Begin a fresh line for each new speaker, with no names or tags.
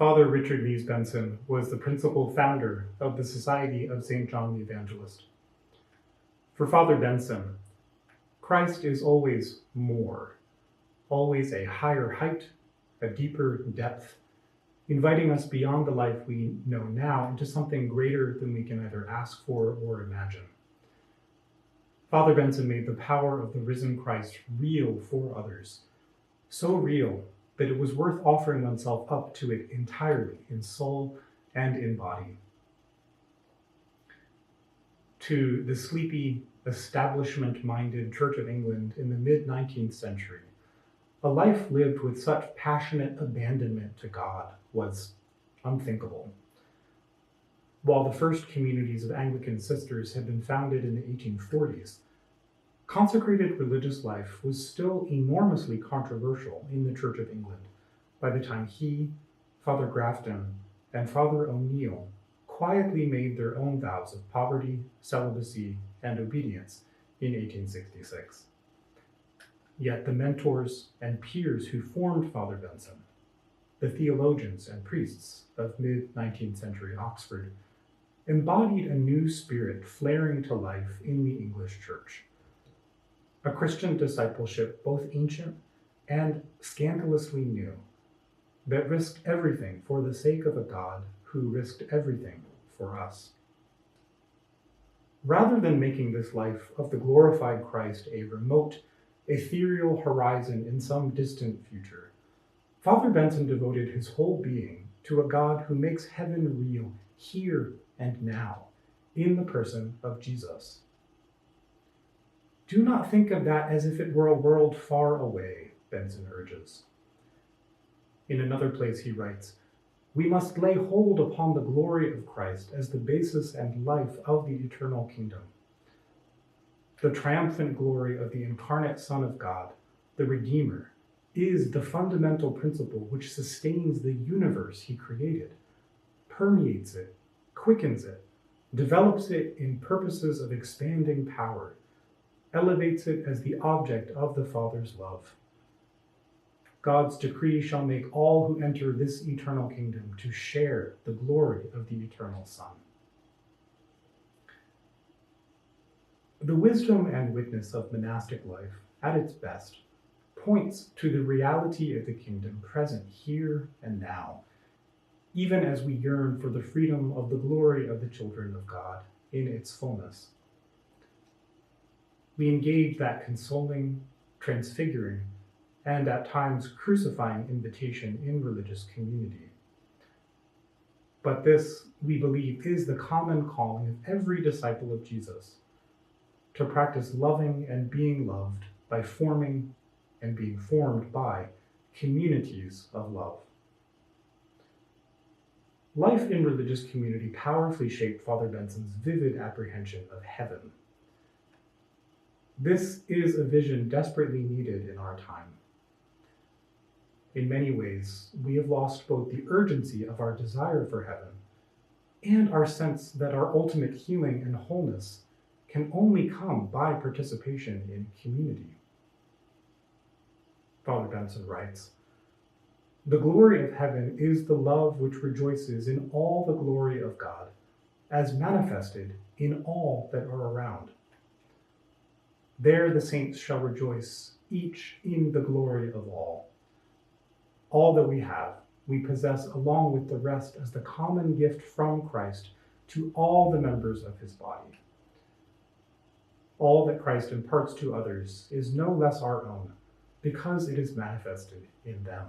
Father Richard Meux Benson was the principal founder of the Society of St. John the Evangelist. For Father Benson, Christ is always more, always a higher height, a deeper depth, inviting us beyond the life we know now into something greater than we can either ask for or imagine. Father Benson made the power of the risen Christ real for others, so real that it was worth offering oneself up to it entirely in soul and in body. To the sleepy, establishment-minded Church of England in the mid-19th century, a life lived with such passionate abandonment to God was unthinkable. While the first communities of Anglican sisters had been founded in the 1840s, consecrated religious life was still enormously controversial in the Church of England by the time he, Father Grafton, and Father O'Neill quietly made their own vows of poverty, celibacy, and obedience in 1866. Yet the mentors and peers who formed Father Benson, the theologians and priests of mid-19th century Oxford, embodied a new spirit flaring to life in the English Church. A Christian discipleship both ancient and scandalously new, that risked everything for the sake of a God who risked everything for us. Rather than making this life of the glorified Christ a remote, ethereal horizon in some distant future, Father Benson devoted his whole being to a God who makes heaven real here and now, in the person of Jesus. Do not think of that as if it were a world far away, Benson urges. In another place he writes, "We must lay hold upon the glory of Christ as the basis and life of the eternal kingdom. The triumphant glory of the incarnate Son of God, the Redeemer, is the fundamental principle which sustains the universe he created, permeates it, quickens it, develops it in purposes of expanding power, elevates it as the object of the Father's love. God's decree shall make all who enter this eternal kingdom to share the glory of the eternal Son." The wisdom and witness of monastic life, at its best, points to the reality of the kingdom present here and now, even as we yearn for the freedom of the glory of the children of God in its fullness. We engage that consoling, transfiguring, and at times crucifying invitation in religious community. But this, we believe, is the common calling of every disciple of Jesus, to practice loving and being loved by forming and being formed by communities of love. Life in religious community powerfully shaped Father Benson's vivid apprehension of heaven. This is a vision desperately needed in our time. In many ways, we have lost both the urgency of our desire for heaven and our sense that our ultimate healing and wholeness can only come by participation in community. Father Benson writes, "The glory of heaven is the love which rejoices in all the glory of God, as manifested in all that are around. There the saints shall rejoice, each in the glory of all. All that we have, we possess along with the rest as the common gift from Christ to all the members of his body. All that Christ imparts to others is no less our own, because it is manifested in them."